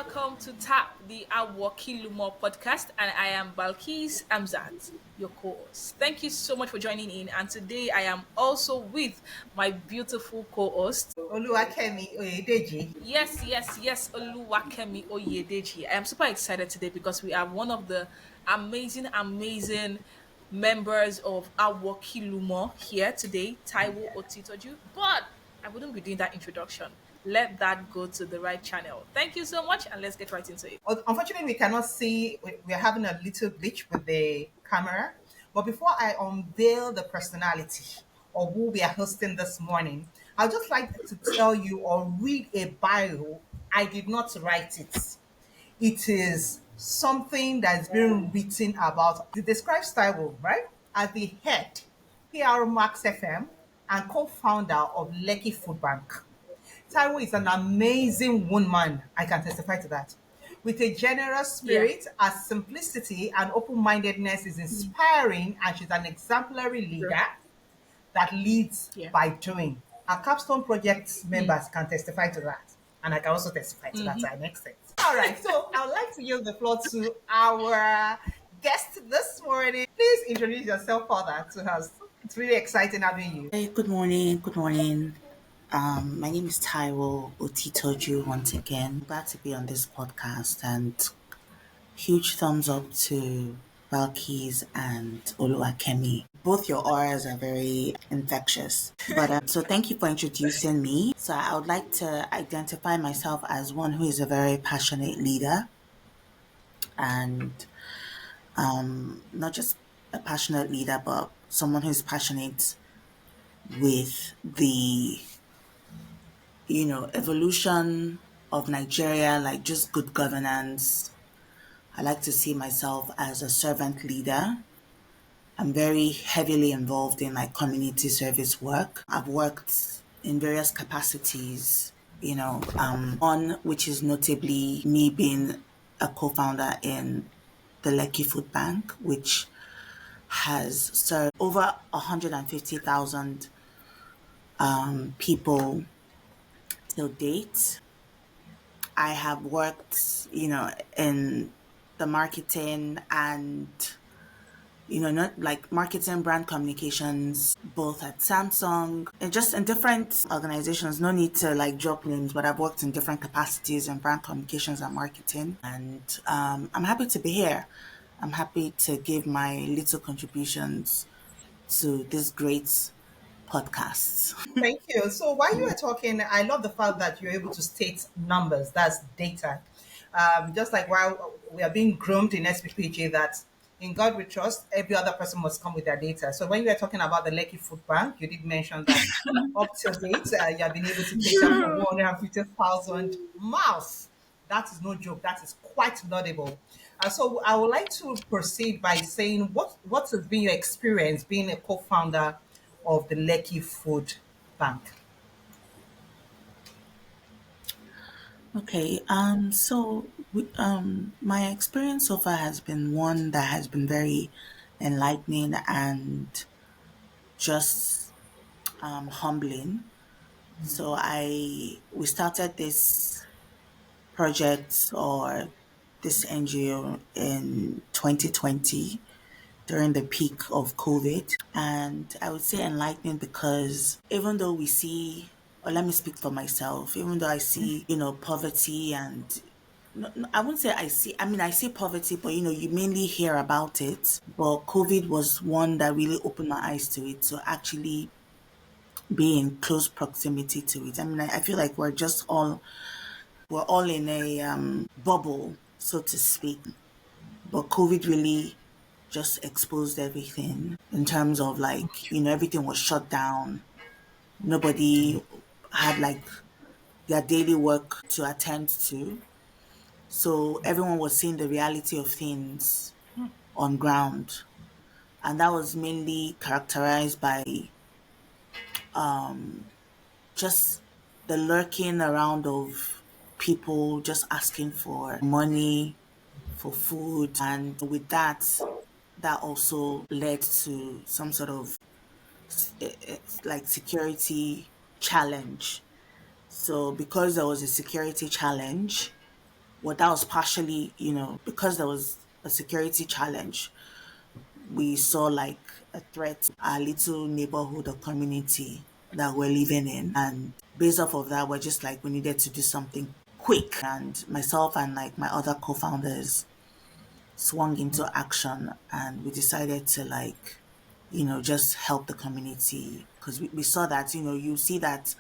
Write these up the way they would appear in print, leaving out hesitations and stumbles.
welcome to Tap the Awokilumo podcast, and I am Balkis Amzat, your co-host. Thank you so much for joining in, and today I am also with my beautiful co-host. Oluwakemi Oyedeji. Yes, Oluwakemi Oyedeji. I am super excited today because we have one of the amazing members of Awokilumo here today, Taiwo Otitoju. But I wouldn't be doing that introduction. Let that go to the right channel. Thank you so much, and let's get right into it. Unfortunately, we cannot see. We are having a little glitch with the camera. But before I unveil the personality of who we are hosting this morning, I'd just like to tell you or read a bio. I did not write it. It is something that's been written about. It describes Taiwo, right, as the head PR Max FM and co-founder of Lekki Food Bank. Taiwo is an amazing woman. I can testify to that. With a generous Yeah. spirit, her simplicity and open mindedness is inspiring, and she's an exemplary Sure. leader that leads Yeah. by doing. Our Capstone Project members can testify to that, and I can also testify to that to an extent. All right, so I would like to yield the floor to our guest this morning. Please introduce yourself further to us. It's really exciting having you. Hey, good morning. Good morning. My name is Taiwo Otitoju once again. Glad to be on this podcast and huge thumbs up to Balkis and Oluwakemi. Both your auras are very infectious. But so thank you for introducing me. So I would like to identify myself as one who is a very passionate leader and not just a passionate leader, but someone who's passionate with the evolution of Nigeria, like just good governance. I like to see myself as a servant leader. I'm very heavily involved in like community service work. I've worked in various capacities, one which is notably me being a co-founder in the Lekki Food Bank, which has served over 150,000 people till date. I have worked, in the marketing and, not like marketing brand communications, both at Samsung and just in different organizations. No need to like drop names, but I've worked in different capacities in brand communications and marketing. And I'm happy to be here. I'm happy to give my little contributions to this great podcast. Thank you. So while you were talking, I love the fact that you're able to state numbers. That's data. Just like while we are being groomed in SPPJ that in God we trust, every other person must come with their data. So when you were talking about the Lekki Food Bank, you did mention that up to date, you have been able to cater for 150,000 mouths. That is no joke. That is quite laudable. So I would like to proceed by saying what has been your experience being a co-founder of the Lekki Food Bank? Okay, my experience so far has been one that has been very enlightening and just humbling. So we started this project or this NGO in 2020 during the peak of COVID. And I would say enlightening because even though we see, or let me speak for myself, even though I see, poverty and no, I wouldn't say I see poverty, but you mainly hear about it. But COVID was one that really opened my eyes to it. To actually be in close proximity to it. I feel like we're all in a bubble, so to speak. But COVID really just exposed everything in terms of like, everything was shut down. Nobody had like their daily work to attend to. So everyone was seeing the reality of things on ground. And that was mainly characterized by just the lurking around of people just asking for money, for food. And with that, that also led to some sort of like security challenge. So because there was a security challenge, Well, that was partially, because there was a security challenge. We saw like a threat to our little neighborhood or community that we're living in. And based off of that, we're just like, we needed to do something quick. And myself and like my other co founders swung into action, and we decided to like, just help the community because we saw that, you see that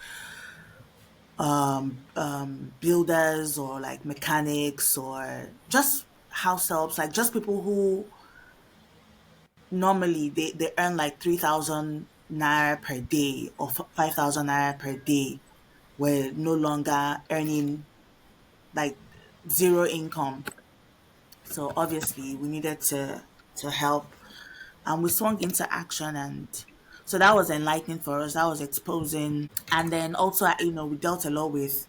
builders or like mechanics or just house helps, like just people who normally they earn like 3,000 naira per day or 5,000 naira per day were no longer earning like zero income. So obviously we needed to help, and we swung into action. And so that was enlightening for us, that was exposing. And then also, we dealt a lot with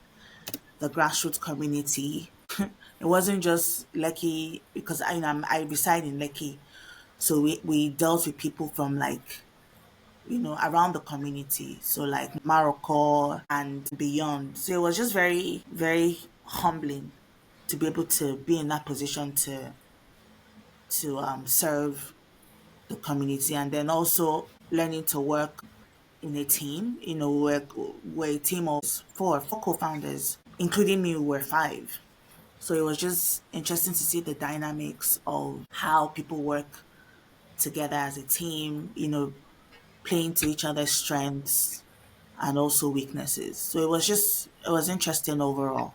the grassroots community. It wasn't just Lekki because I reside in Lekki, so we dealt with people from like around the community, so like Morocco and beyond. So it was just very very humbling to be able to be in that position to serve the community, and then also learning to work in a team. We're a team of four co-founders, including me. We were five. So it was just interesting to see the dynamics of how people work together as a team, playing to each other's strengths and also weaknesses. So it was interesting overall.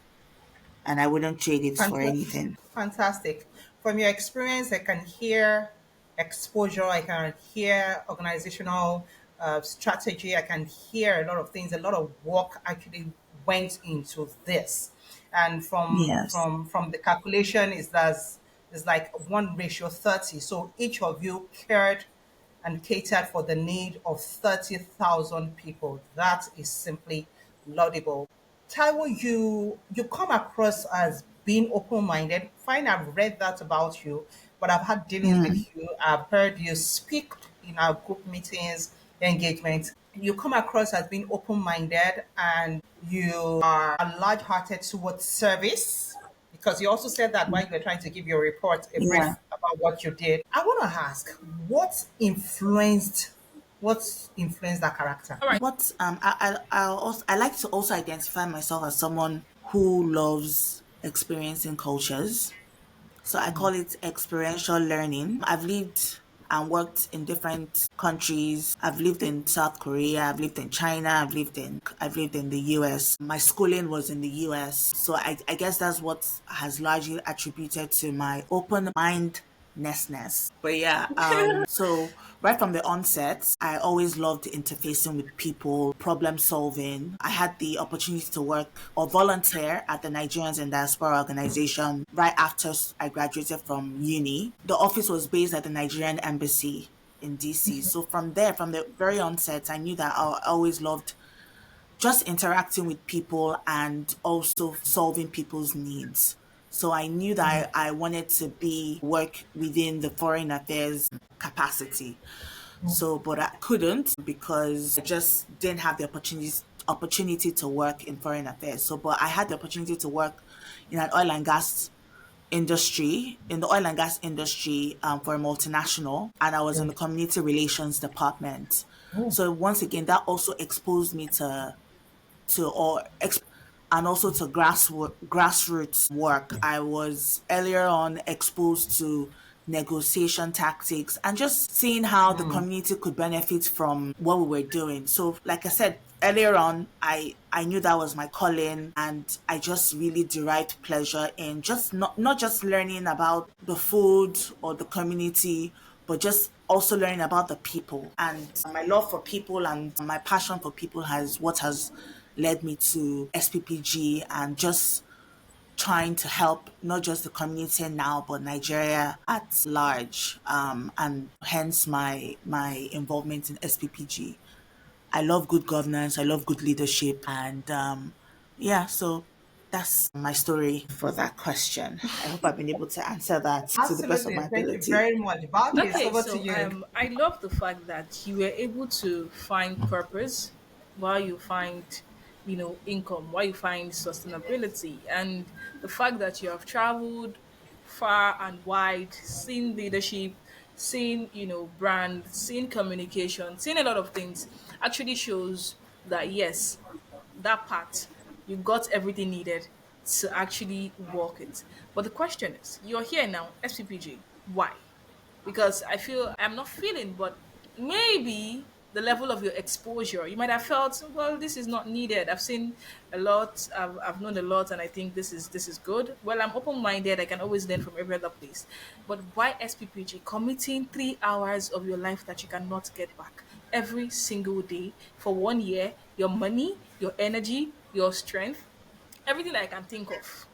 And I wouldn't trade it for anything. Fantastic. From your experience, I can hear exposure, I can hear organizational strategy, I can hear a lot of things, a lot of work actually went into this. And Yes. from the calculation is that is like 1:30. So each of you cared and catered for the need of 30,000 people. That is simply laudable. Taiwo, you come across as being open-minded. Fine, I've read that about you, but I've had dealings with Mm, you. I've heard you speak in our group meetings, engagements. You come across as being open-minded, and you are large-hearted towards service, because you also said that while you were trying to give your report a yeah. brief about what you did. I want to ask, what influenced that character? All right. What I like to also identify myself as someone who loves experiencing cultures. So I call it experiential learning. I've lived and worked in different countries. I've lived in South Korea, I've lived in China, I've lived in the US. My schooling was in the US. So I guess that's what has largely attributed to my open mindedness. But yeah, so right from the onset, I always loved interfacing with people, problem solving. I had the opportunity to work or volunteer at the Nigerians in Diaspora organization right after I graduated from uni. The office was based at the Nigerian embassy in DC. So from there, from the very onset, I knew that I always loved just interacting with people and also solving people's needs. So I knew that I wanted to be work within the foreign affairs capacity. So, but I couldn't because I just didn't have the opportunity to work in foreign affairs. So, but I had the opportunity to work in an oil and gas industry, in the oil and gas industry for a multinational, and I was in the community relations department. So once again, that also exposed me to or and also to grassroots work. I was earlier on exposed to negotiation tactics and just seeing how the community could benefit from what we were doing. So like I said earlier on, I knew that was my calling, and I just really derived pleasure in just not just learning about the food or the community, but just also learning about the people. And my love for people and my passion for people has led me to SPPG and just trying to help not just the community now, but Nigeria at large. And hence my involvement in SPPG. I love good governance. I love good leadership, and yeah. So that's my story for that question. I hope I've been able to answer that to the best of my Absolutely. Thank you ability. very much. Valdez, Okay, over to so you. I love the fact that you were able to find purpose while you find income, why you find sustainability, and the fact that you have traveled far and wide, seen leadership, seen brand, seen communication, seen a lot of things, actually shows that yes, that part, you got everything needed to actually walk it. But the question is, you're here now, SPPG. Why? Because I feel I'm not feeling, but maybe the level of your exposure, you might have felt, well, this is not needed. I've seen a lot, I've known a lot, and I think this is good. Well, I'm open minded. I can always learn from every other place. But why SPPG? Committing 3 hours of your life that you cannot get back every single day for 1 year, your money, your energy, your strength, everything that I can think of.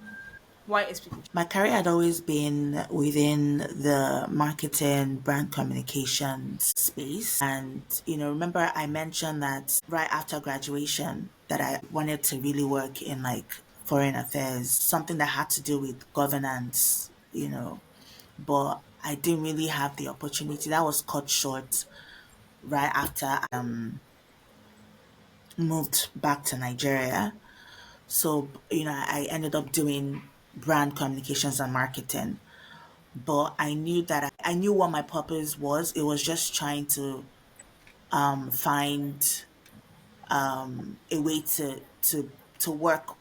Why SPPG? My career had always been within the marketing, brand communications space. And, remember I mentioned that right after graduation that I wanted to really work in like foreign affairs, something that had to do with governance, but I didn't really have the opportunity. That was cut short right after I moved back to Nigeria. So, I ended up doing brand communications and marketing. But I knew that I knew what my purpose was. It was just trying to find a way to work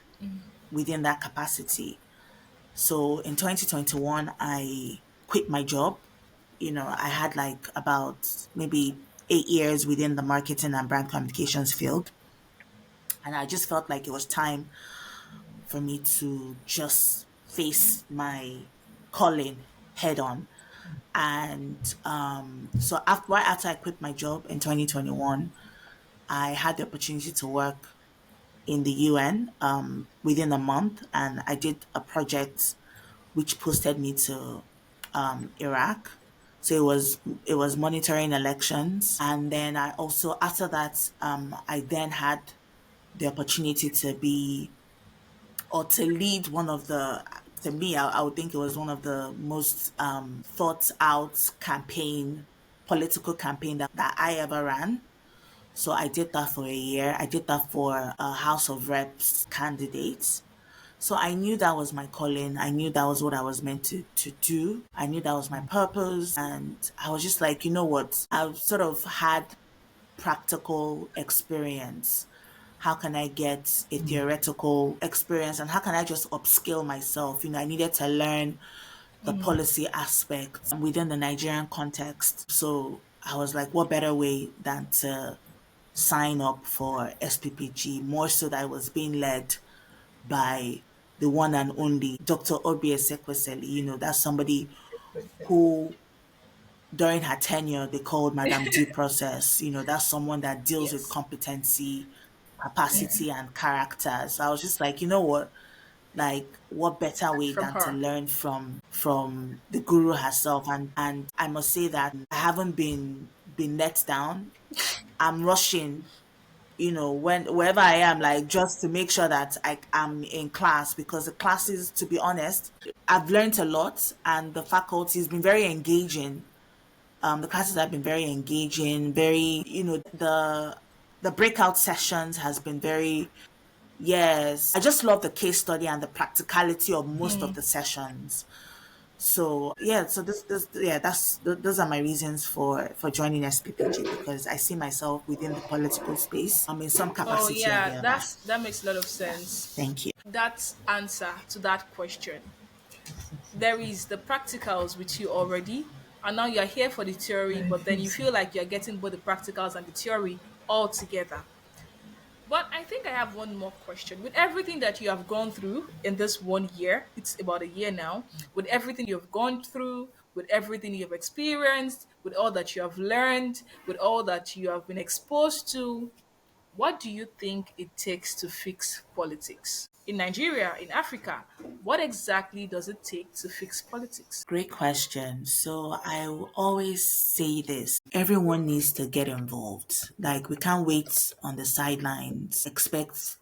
within that capacity. So in 2021, I quit my job. I had like about maybe 8 years within the marketing and brand communications field. And I just felt like it was time for me to just face my calling head on. And so right after I quit my job in 2021, I had the opportunity to work in the UN within a month, and I did a project which posted me to Iraq. So it was monitoring elections, and then I also after that I then had the opportunity to be or to lead one of the to me I would think it was one of the most thought out political campaign that I ever ran. So I did that for a year. I did that for a House of Reps candidate. So I knew that was my calling. I knew that was what I was meant to do. I knew that was my purpose. And I was just like, you know what? I've sort of had practical experience. How can I get a theoretical experience and how can I just upskill myself? I needed to learn the policy aspects within the Nigerian context. So I was like, what better way than to sign up for SPPG? More so that I was being led by the one and only Dr. Obi Ezekwesili. That's somebody who during her tenure they called Madam Due Process. That's someone that deals with Yes, competency, Yeah. capacity, and character. So I was just like, you know what? Like, what better way from than to her. learn from the guru herself? And I must say that I haven't been let down. I'm rushing when wherever I am, like just to make sure that I'm in class because the classes, to be honest, I've learned a lot and the faculty has been very engaging. The classes have been very engaging, very, the breakout sessions has been very, yes. I just love the case study and the practicality of most of the sessions. So yeah, so this yeah, those are my reasons for joining SPPG because I see myself within the political space. In some Oh capacity or the yeah, other. that makes a lot of sense. Thank you. That answer to that question. There is the practicals with you already, and now you're here for the theory, but then you Benefits. feel like you're getting both the practicals and the theory all together. But I think I have one more question. With everything that you have gone through in this 1 year, it's about a year now, with everything you've gone through, with everything you've experienced, with all that you have learned, with all that you have been exposed to, what do you think it takes to fix politics? In Nigeria, in Africa, what exactly does it take to fix politics? Great question. So I will always say this. Everyone needs to get involved. Like we can't wait on the sidelines, expect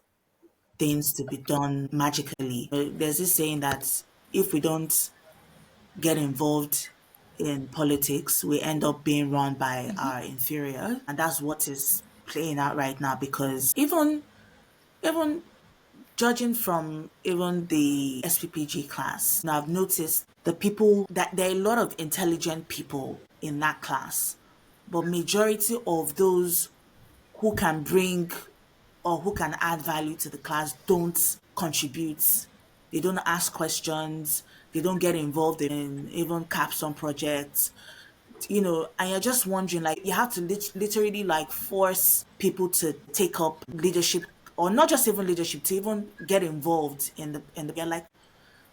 things to be done magically. There's this saying that if we don't get involved in politics, we end up being run by our inferior. And that's what is playing out right now because even even judging from even the SPPG class, I've noticed the people that there are a lot of intelligent people in that class, but majority of those who can bring or who can add value to the class don't contribute. They don't ask questions. They don't get involved in even capstone projects. And you're just wondering, like, you have to literally like force people to take up leadership, or not just even leadership, to even get involved in the you're like,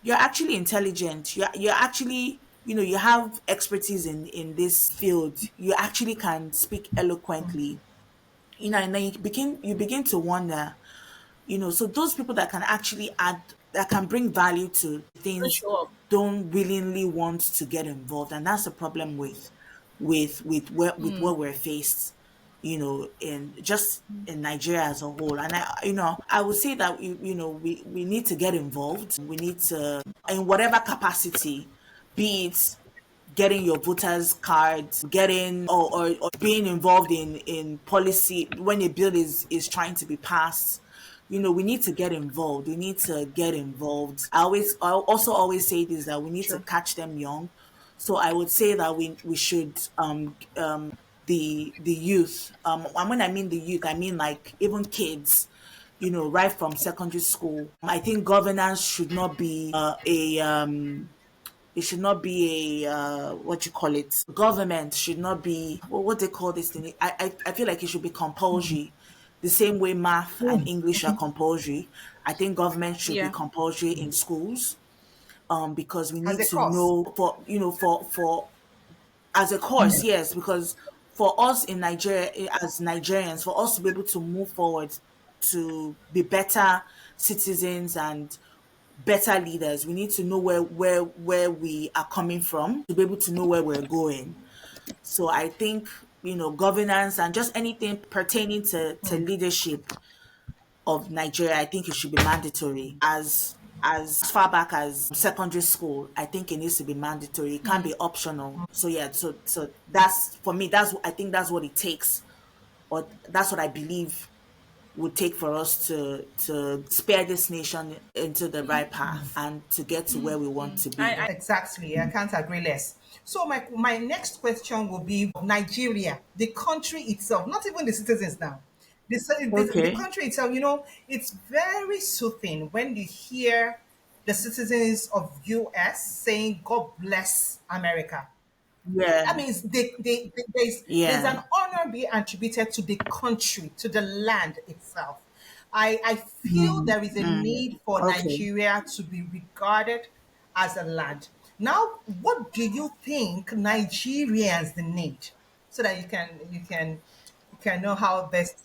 you're actually intelligent. You're actually, you have expertise in this field. You actually can speak eloquently, and then you begin to wonder, so those people that can actually add, that can bring value to Don't things, show up. don't willingly want to get involved, and that's the problem with what we're faced, in just in Nigeria as a whole. And I would say that we need to get involved. We need to, in whatever capacity, be it getting your voters cards, getting, or being involved in policy when a bill is trying to be passed. We need to get involved. We need to get involved. I also always say this, that we need to True. catch them young. So I would say that we should, the youth, and when I mean the youth, I mean like even kids, right from secondary school. I think governance should not be a it should not be a, what you call it, government should not be, what they call this thing. I feel like it should be compulsory, the same way math and English are compulsory. I think government should be Yeah. compulsory in schools, because we As need a to course. know, for as a course, yes, because for us in Nigeria, as Nigerians, for us to be able to move forward, to be better citizens and better leaders, we need to know where we are coming from, to be able to know where we're going. So I think, governance and just anything pertaining to leadership of Nigeria, I think it should be mandatory. As far back as secondary school, I think it needs to be mandatory. It can't be optional. So yeah, so that's for me. I think that's what it takes, or that's what I believe would take for us to steer this nation into the right path and to get to where we want to be. I Exactly. I can't agree less. So my next question will be Nigeria, the country itself, not even the citizens now. The Okay. country itself, it's very soothing when you hear the citizens of US saying, God bless America. Yeah. That means there's Yeah. an honor being attributed to the country, to the land itself. I feel there is a need for Okay. Nigeria to be regarded as a land. Now, what do you think Nigerians need, so that you can know how best.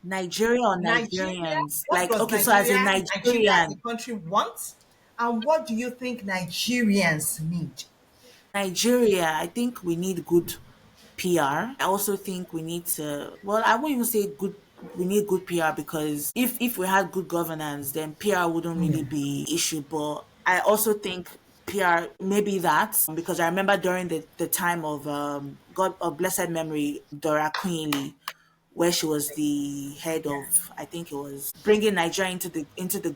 Nigeria or Nigeria, Nigerians? what Like, does okay, so as a Nigeria as a Nigerian, country want, and what do you think Nigerians need? Nigeria, I think we need good PR. I also think we need to, well, I won't even say good, we need good PR, because if we had good governance, then PR wouldn't really be issue. But I also think PR, maybe that, because I remember during the time of, God of blessed memory, Dora Queenly, where she was the head Yeah. of, I think it was bringing Nigeria into the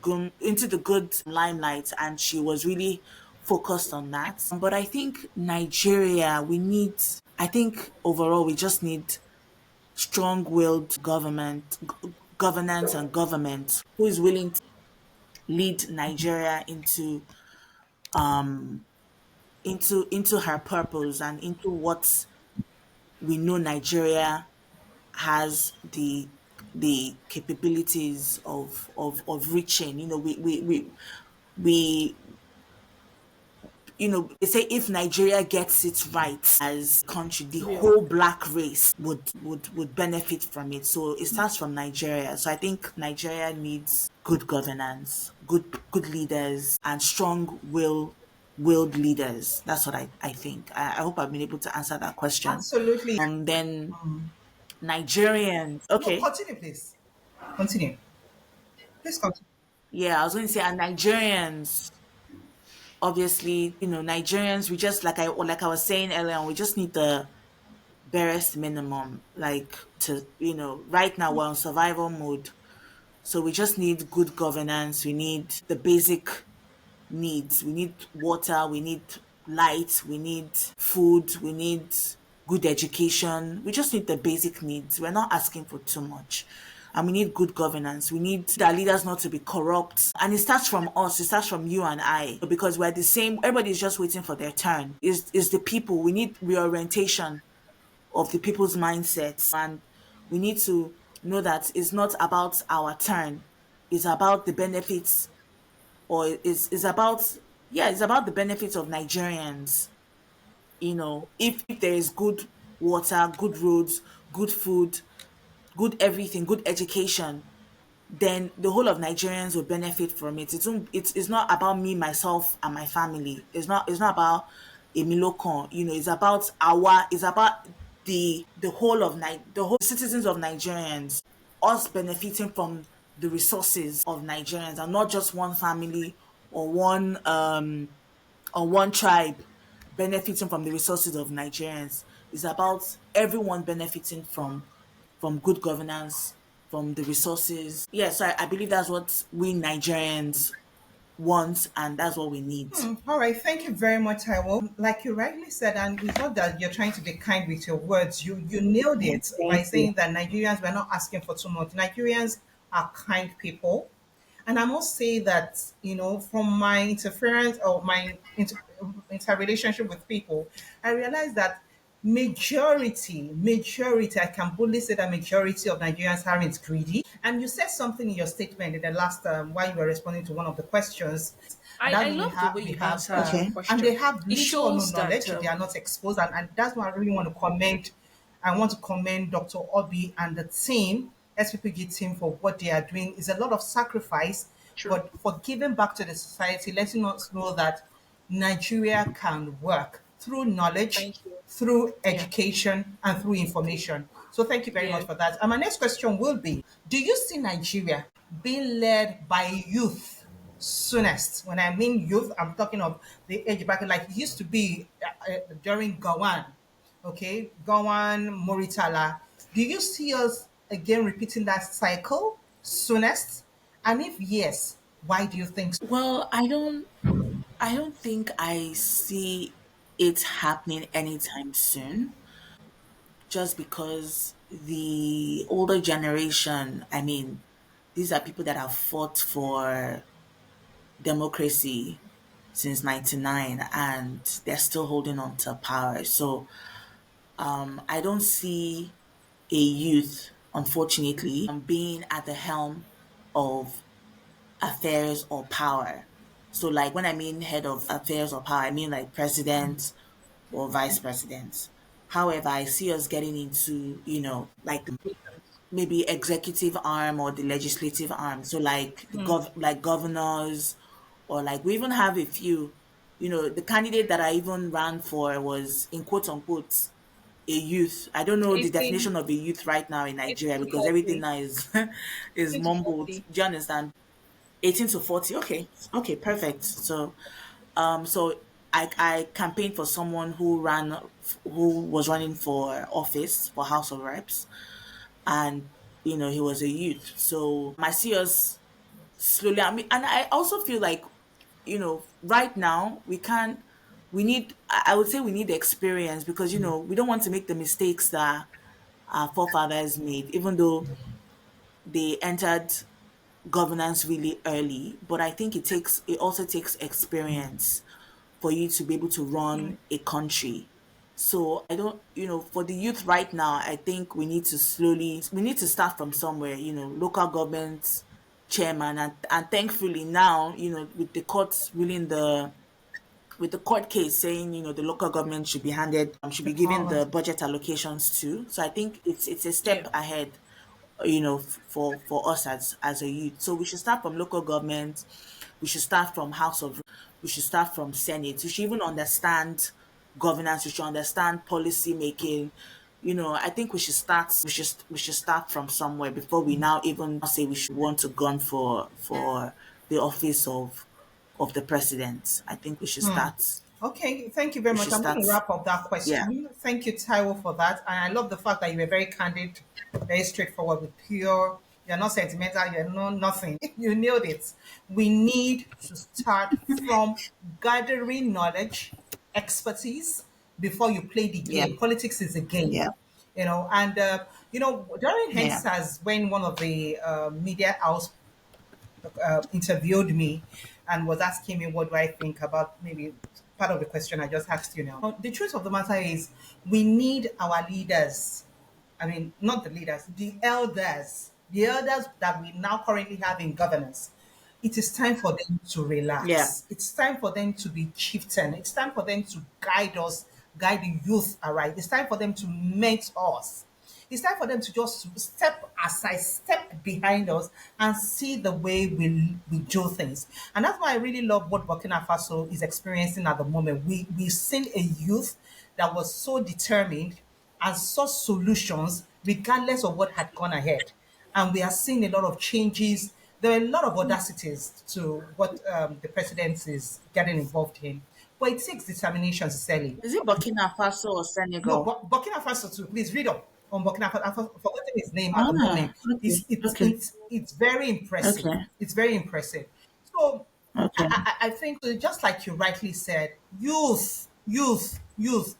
good limelight, and she was really focused on that. But I think Nigeria, I think overall we just need strong-willed governance and government who is willing to lead Nigeria into her purpose and into what we know Nigeria has the capabilities of reaching. We they say if Nigeria gets it right as a country, the yeah. whole black race would benefit from it. So it starts from Nigeria. So I think Nigeria needs good governance, good leaders, and strong willed leaders. That's what I think. I hope I've been able to answer that question. Absolutely. Then Nigerians. No, Okay. continue, please. Continue. Please continue. Yeah, I was going to say, and Nigerians, obviously, Nigerians, we just, like I was saying earlier on, we just need the barest minimum, like, to, right now we're on survival mode. So we just need good governance. We need the basic needs. We need water, we need light, we need food, we need good education. We just need the basic needs. We're not asking for too much. And we need good governance. We need our leaders not to be corrupt. And it starts from us, it starts from you and I. Because we're the same, everybody's just waiting for their turn. Is the people. We need reorientation of the people's mindsets. And we need to know that it's not about our turn. It's about the benefits, or is about, yeah, it's about the benefits of Nigerians. If there is good water, good roads, good food, good everything, good education, then the whole of Nigerians will benefit from it. It's not about me, myself, and my family. It's not about Emilokon. It's about the whole of the whole citizens of Nigerians, us benefiting from the resources of Nigerians, and not just one family or one tribe benefiting from the resources of Nigerians. It's about everyone benefiting from good governance, from the resources. Yes, I believe that's what we Nigerians want, and that's what we need. All right, thank you very much, Taiwo. Like you rightly said, and it's not that you're trying to be kind with your words. You nailed it by Thank you. saying that Nigerians were not asking for too much. Nigerians are kind people, and I must say that from my interference or my interrelationship with people, I realized that majority, I can boldly say that majority of Nigerians aren't greedy. And you said something in your statement in the last while you were responding to one of the questions, and I that we love the have way we you have answered the and they question. have It little or no shows that knowledge. They are not exposed, and that's why I really want to commend. I want to commend Dr. Obi and the team, SPPG team, for what they are doing. It's a lot of sacrifice, true. but for giving back to the society, letting us know that Nigeria can work through knowledge, Thank you. through Yeah. education, and through information. So thank you very Yeah. much for that. And my next question will be, do you see Nigeria being led by youth soonest? When I mean youth, I'm talking of the age bracket like it used to be during Gawan, okay? Gawan, Moritala. Do you see us again repeating that cycle soonest? And if yes, why do you think so? Well, I don't think I see it happening anytime soon, just because the older generation, I mean, these are people that have fought for democracy since 99, and they're still holding on to power. So I don't see a youth, unfortunately, being at the helm of affairs or power. So, like, when I mean head of affairs or power, I mean like president or vice president. However, I see us getting into, like maybe executive arm or the legislative arm. So like like governors, or like we even have a few, the candidate that I even ran for was, in quote unquote, a youth. I don't know the 18, definition of a youth right now in 18 Nigeria, to because everything 40. now is is 18 to mumbled. 40. Do you understand? 18 to 40. Okay. Okay, perfect. So I campaigned for someone who was running for office for House of Reps, and he was a youth. So I see us slowly. I mean, and I also feel like, right now we would say we need experience, because we don't want to make the mistakes that our forefathers made, even though they entered governance really early. But I think it also takes experience for you to be able to run a country. So I don't, for the youth right now, I think we need to start from somewhere, local government chairman, and thankfully now, with the courts ruling with the court case saying, the local government should The be given power. the budget allocations too. So I think it's a Yeah. step ahead, for us as a youth. So we should start from local government, we should start from House of, we should start from Senate. We should even understand governance, we should understand policy making. I think we should start from somewhere before we now even say we should want to gun for the office of the president. I think Okay, thank you very we much. should I'm going start to wrap up that yeah. question. Thank you, Taiwo, for that. And I love the fact that you were very candid, very straightforward, with pure You're not sentimental. You're not nothing. You nailed it. We need to start from gathering knowledge, expertise before you play the Yeah. game. Politics is a game, Yeah. and during Yeah. Hensas, when one of the media house interviewed me and was asking me what do I think about maybe part of the question I just asked you now. The truth of the matter is, we need our leaders. I mean, not the leaders, the elders that we now currently have in governance. It is time for them to Yeah. relax. It's time for them to be chieftain. It's time for them to guide us, guide the youth aright. It's time for them to mentor us. It's time for them to just step aside, step behind us, and see the way we do things. And that's why I really love what Burkina Faso is experiencing at the moment. We've seen a youth that was so determined and saw solutions regardless of what had gone ahead. And we are seeing a lot of changes. There are a lot of audacities to what the president is getting involved in. But it takes determination, Sally. Is it Burkina Faso or No, Senegal? Burkina Faso too. Please read up on Burkina Faso. I've forgotten his name at the Ah, moment. okay. Okay. It's very impressive. Okay. It's very impressive. So Okay. I think just like you rightly said, youth,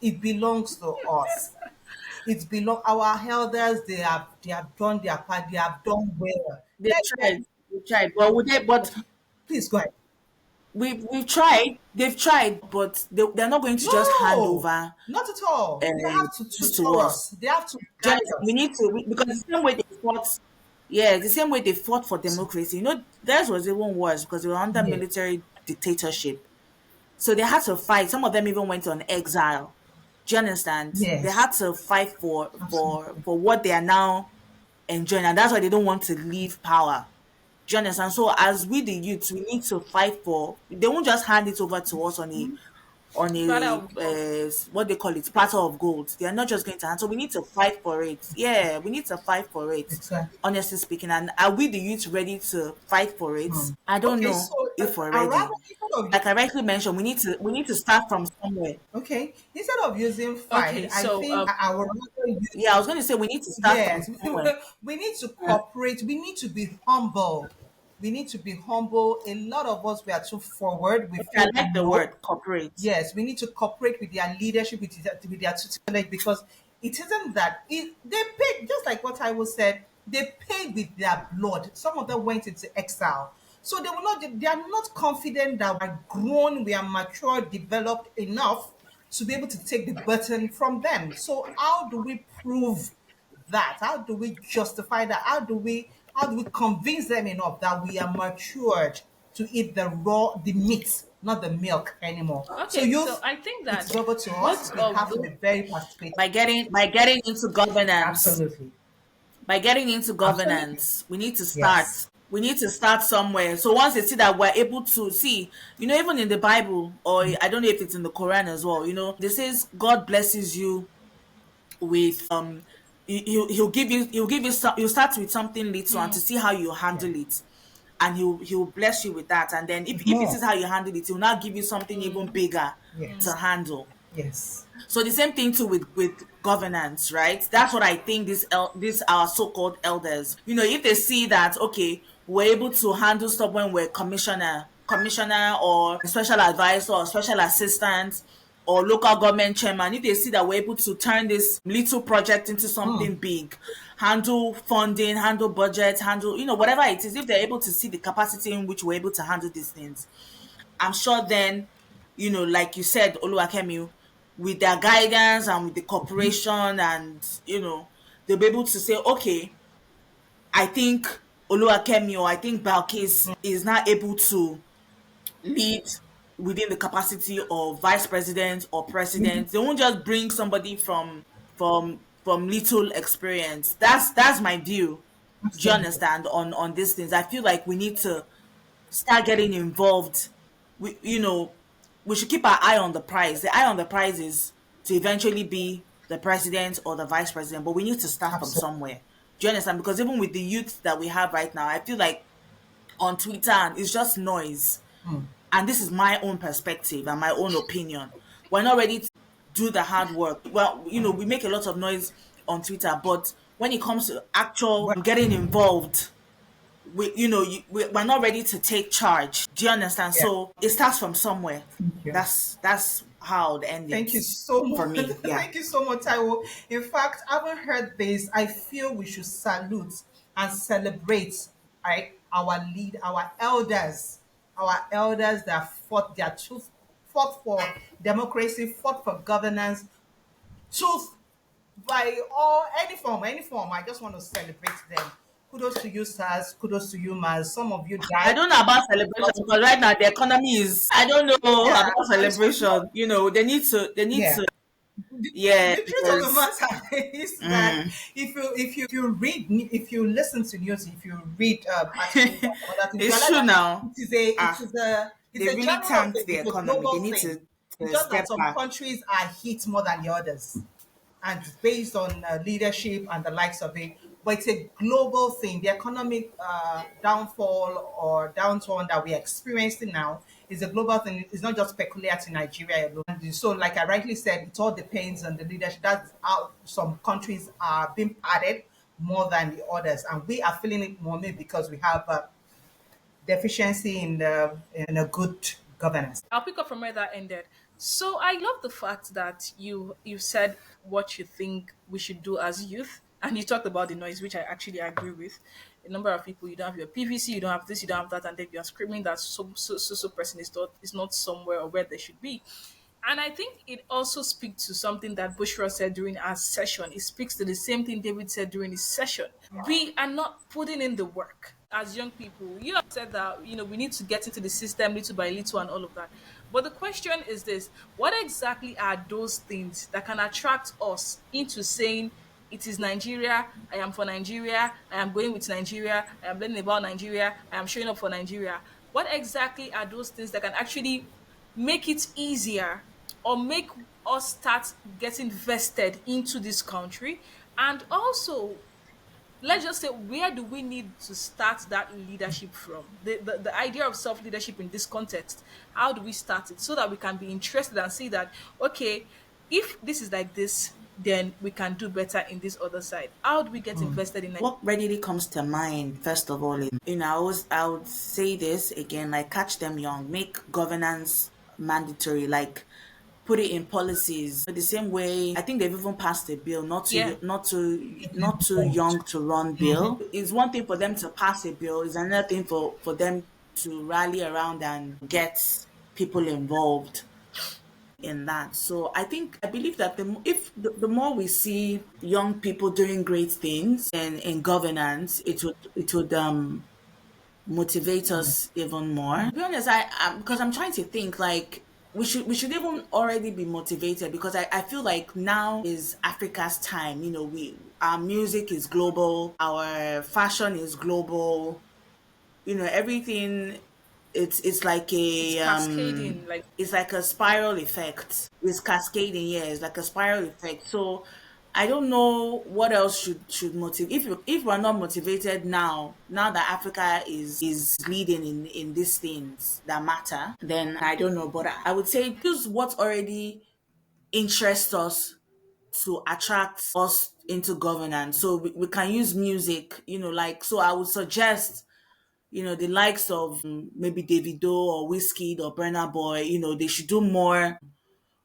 it belongs to us. It belongs our elders. They have done their part. They have done well. They've tried. They've tried. But would they but Please go ahead. we've tried, they've tried, but they're not going to just hand No, over not at all. They have to this to tutor us. us. They have to guide Just we us. need to because the same way they fought, yeah, the same way they fought for democracy. Theirs was even worse because they were under Yes, military dictatorship. So they had to fight. Some of them even went on exile. Do you understand? They yes, had to fight absolutely. for what they are now enjoying, and that's why they don't want to leave power. Do you understand? So as we the youths, we need to fight for. They won't just hand it over to us on Father a of God. what they call it, platter of gold. They are not just going to hand. So we need to fight for it. Yeah, we need to fight for it. Exactly. Honestly speaking, and are we the youth ready to fight for it? I don't Okay, so know if we're I rather ready. instead of Like I rightly mentioned, we need to start from somewhere. okay, instead of using Okay, fight, I so think I would rather use Yeah, I was going to say we need to start from yes. somewhere. We need to cooperate. We need to be humble. We need to be humble. A lot of us we are too forward. We Okay, I feel like the low. word cooperate. Yes, we need to cooperate with their leadership, with their tutelage, because it isn't that they paid just like what I was said. They paid with their blood. Some of them went into exile, so they will not. They are not confident that we are grown, we are mature, developed enough to be able to take the baton from them. So how do we prove that? How do we justify that? How do we convince them enough that we are matured to eat the meat, not the milk anymore? So okay, so youth, I think it that is over to us. most We of have to the be very participative. By getting into governance, Absolutely. Absolutely. Yes. we need to start somewhere. So once they see that we're able to see, even in the Bible, or I don't know if it's in the Quran as well, they says God blesses you with he'll give you some, you start with something little and to see how you Yeah. handle it, and he'll bless you with that, and then if he sees More. how you handle it, he'll now give you something even bigger to Yes. handle. Yes. So the same thing too with governance, right? That's what I think these our so-called elders. If they see that okay, we're able to handle stuff when we're commissioner or special advisor or special assistant or local government chairman, if they see that we're able to turn this little project into something big, handle funding, handle budget, handle, whatever it is, if they're able to see the capacity in which we're able to handle these things, I'm sure then, like you said, Oluwakemi, with their guidance and with the cooperation and, they'll be able to say, okay, I think Oluwakemi or I think Balkis is now able to lead within the capacity of vice president or president. They won't just bring somebody from little experience. That's my view. Do you Absolutely. understand on these things? I feel like we need to start getting involved. We should keep our eye on the prize. The eye on the prize is to eventually be the president or the vice president, but we need to start from Absolutely. somewhere. Do you understand? Because even with the youth that we have right now, I feel like on Twitter and it's just noise. And this is my own perspective and my own opinion. We're not ready to do the hard work. Well, we make a lot of noise on Twitter, but when it comes to actual Well, getting involved, we're not ready to take charge. Do you understand? yeah. So it starts from somewhere. Thank you. That's how the end Thank you is so for much. me. Yeah. Thank you so much, Taiwo. In fact, having heard this, I feel we should salute and celebrate, right, our elders that fought their truth, fought for democracy, fought for governance, truth by all any form. I just want to celebrate them. Kudos to you, sirs. Kudos to you, Mars. Some of you I died. don't know about celebration because right now the economy is, I don't know Yeah, about and some of you, celebration. They need yeah. to, the, yeah, the truth of the because matter is that if you listen to news, if you read articles and some other things, you it's realize true that now. Ah, it's they a really general tanked thing. the It's a economy. They global need thing. to It's just that step some back. countries are hit more than the others, and it's based on leadership and the likes of it. But it's a global thing. The economic downfall or downturn that we're experiencing now is a global thing. It's not just peculiar to Nigeria alone. And so, like I rightly said, it all depends on the leadership. That's how some countries are being padded more than the others, and we are feeling it more maybe because we have deficiency in a good governance. I'll pick up from where that ended. So I love the fact that you said what you think we should do as youth, and you talked about the noise, which I actually agree with. A number of people, you don't have your PVC, you don't have this, you don't have that, and then you are screaming that so person is not somewhere or where they should be. And I think it also speaks to something that Bushra said during our session. It speaks to the same thing David said during his session. We are not putting in the work as young people. You have said that, we need to get into the system little by little and all of that. But the question is this: what exactly are those things that can attract us into saying, it is Nigeria, I am for Nigeria, I am going with Nigeria, I am learning about Nigeria, I am showing up for Nigeria? What exactly are those things that can actually make it easier or make us start getting vested into this country? And also, let's just say, where do we need to start that leadership from? The idea of self leadership in this context, how do we start it so that we can be interested and see that, okay, if this is like this, then we can do better in this other side? How do we get invested in it? What readily comes to mind, first of all, is, I would say this again, like, catch them young, make governance mandatory, like, put it in policies. The same way, I think they've even passed a bill, Yeah. not too young to run bill. It's one thing for them to pass a bill, it's another thing for them to rally around and get people involved in that. So I believe that the more we see young people doing great things in governance, it would motivate us even more. To be honest, because I'm trying to think, like, we should even already be motivated, because I feel like now is Africa's time. We our music is global, our fashion is global, everything. It's like It's a cascading, like, it's like a spiral effect. It's cascading, yeah, it's like a spiral effect. So I don't know what else should motivate. If we're not motivated now that Africa is leading in these things that matter, then I don't know. But I would say use what already interests us to attract us into governance. So we can use music, like, so I would suggest, the likes of maybe Davido or Whiskey or Burna Boy, they should do more,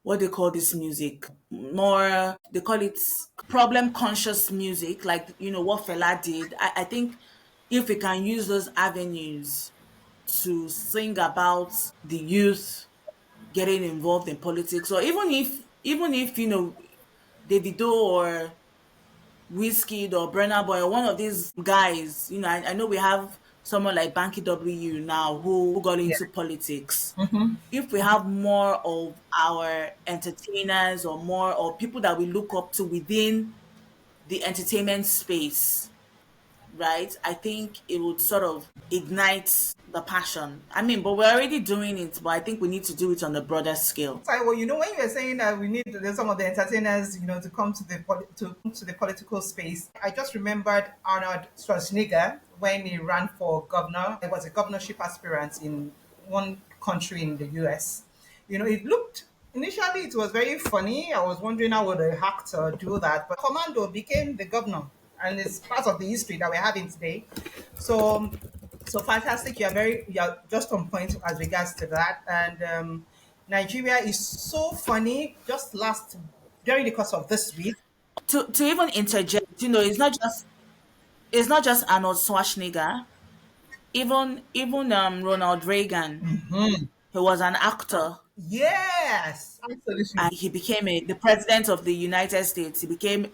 what they call this music, more, they call it problem conscious music, like, what Fela did. I think if we can use those avenues to sing about the youth getting involved in politics, or even if Davido or Whiskey or Brenner Boy or one of these guys, I know we have someone like Banky W now who got Yeah. into politics. If we have more of our entertainers or more or people that we look up to within the entertainment space, right? I think it would sort of ignite the passion. I mean, but we're already doing it, but I think we need to do it on a broader scale. Taiwo, when you were saying that we need some of the entertainers, to come to to the political space, I just remembered Arnold Schwarzenegger when he ran for governor. He was a governorship aspirant in one country in the US. It looked initially it was very funny. I was wondering how would a actor do that, but Commando became the governor. and it's part of the history that we're having today. So, so fantastic. You're just on point as regards to that. And Nigeria is so funny. Just last during the course of this week. To even interject, it's not just Arnold Schwarzenegger. Even Ronald Reagan, he was an actor, Yes, absolutely. and he became the president of the United States. He became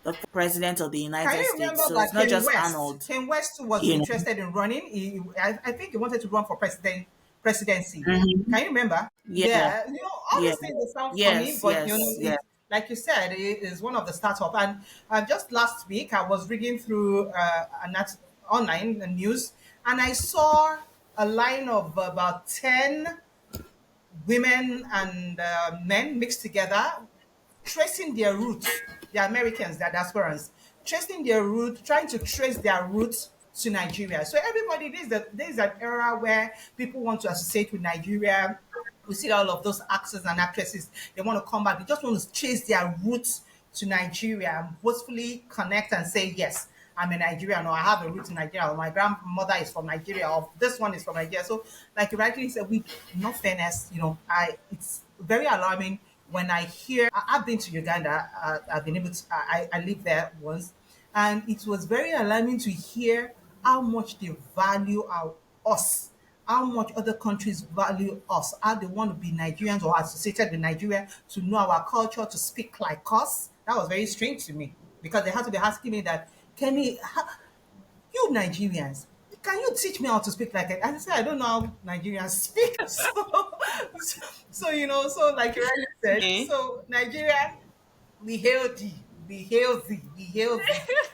the president of the Can United you States. remember So it's that not Ken just West? Arnold, Ken West was you know. interested in running. I think he wanted to run for presidency. Hmm. Can you remember? Yeah, Yeah, all yeah, these things they sound funny, yes, but yes, yeah. it like you said, it is one of the startup. And just last week, I was reading through online news, and I saw a line of about 10 women and men mixed together, tracing their roots. The Americans, the diasporans, tracing their roots, trying to trace their roots to Nigeria. So everybody, this is an era where people want to associate with Nigeria. We see all of those actors and actresses. They want to come back. They just want to chase their roots to Nigeria and boastfully connect and say, yes, I'm a Nigerian, or I have a root in Nigeria, or my grandmother is from Nigeria, or this one is from Nigeria. So, like you rightly said, we, not fairness, I it's very alarming when I hear. I've been to Uganda. I've been able to. I lived there once, and it was very alarming to hear how much they value us, how much other countries value us, how they want to be Nigerians or associated with Nigeria, to know our culture, to speak like us. That was very strange to me because they had to be asking me that, Kenny, you Nigerians, can you teach me how to speak like it? And I said, I don't know how Nigerians speak. So like you rightly said, Okay. so Nigeria, we hail thee, we hail thee, we hail thee.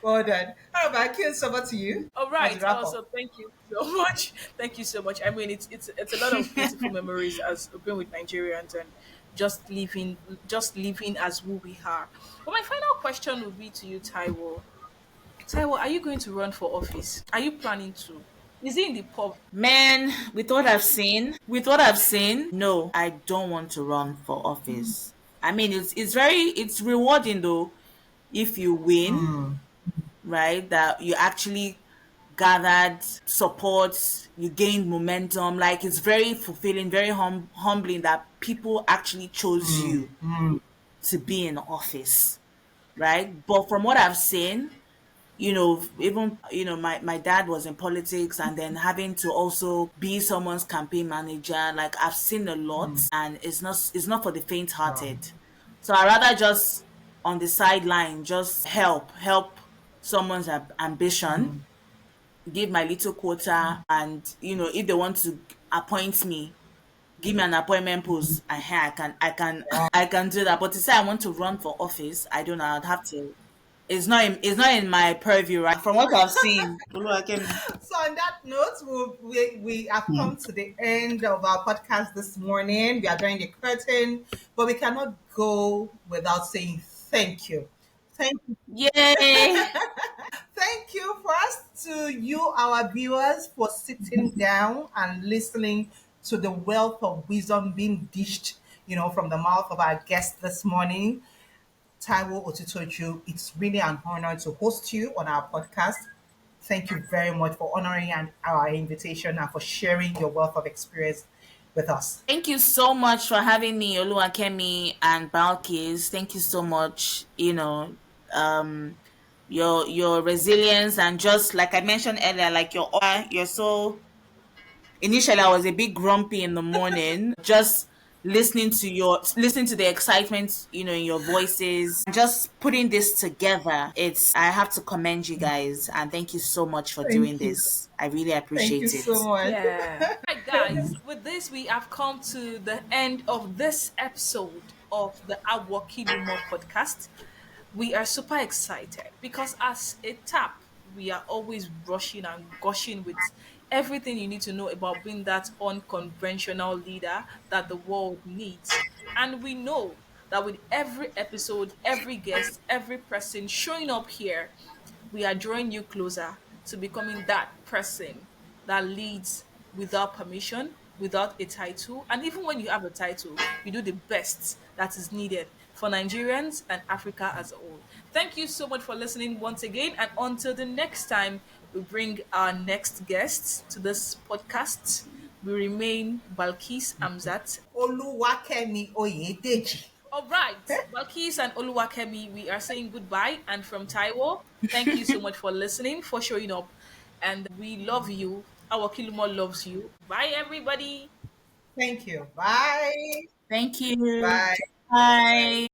Well done. How about I kill over to you All as a right. wrap up? Also, thank you so much. Thank you so much. I mean, it's a lot of beautiful memories as being with Nigerians and just living as who we are. But my final question would be to you, Taiwo. Taiwo, are you going to run for office? Are you planning to? Is it in the pub? Man, with what I've seen, no, I don't want to run for office. I mean, it's rewarding though if you win, right? That you actually gathered support, you gained momentum. Like it's very fulfilling, very humbling that people actually chose you to be in office, right? But from what I've seen, even my dad was in politics, and then having to also be someone's campaign manager, like I've seen a lot, and it's not for the faint Wow. hearted. So I rather just on the sideline, just help someone's ambition, give my little quota, and if they want to appoint me, give me an appointment post, and here I can do that. But to say I want to run for office, I don't know. I'd have to. It's not in my purview, right? From what I've seen, Oluwakemi. So on that note, we have come to the end of our podcast this morning. We are drawing the curtain, but we cannot go without saying thank you. Thank you. Yay! Thank you first to you, our viewers, for sitting down and listening to the wealth of wisdom being dished, from the mouth of our guest this morning, Taiwo Otitoju. It's really an honor to host you on our podcast. Thank you very much for honoring our invitation and for sharing your wealth of experience with us. Thank you so much for having me, Oluwakemi and Balkis. Thank you so much. Um, your resilience, and just like I mentioned earlier, like you're so. Initially, I was a bit grumpy in the morning, just listening to the excitement, in your voices, just putting this together. I have to commend you guys, and thank you so much for doing Thank you. this. I really Thank you appreciate it. so much. Yeah. Right, guys, with this, we have come to the end of this episode of the Awokilumo podcast. We are super excited because, as a tap, we are always rushing and gushing with everything you need to know about being that unconventional leader that the world needs. And we know that with every episode, every guest, every person showing up here, we are drawing you closer to becoming that person that leads without permission, without a title. And even when you have a title, you do the best that is needed for Nigerians and Africa as a whole. Thank you so much for listening once again. And until the next time we bring our next guests to this podcast, we remain Balkis Amzat. Oluwakemi Oyedeji. All right, Balkis and Oluwakemi, we are saying goodbye. And from Taiwo, thank you so much for listening, for showing up. And we love you. Our Kilumo loves you. Bye, everybody. Thank you. Bye. Thank you. Bye. Bye.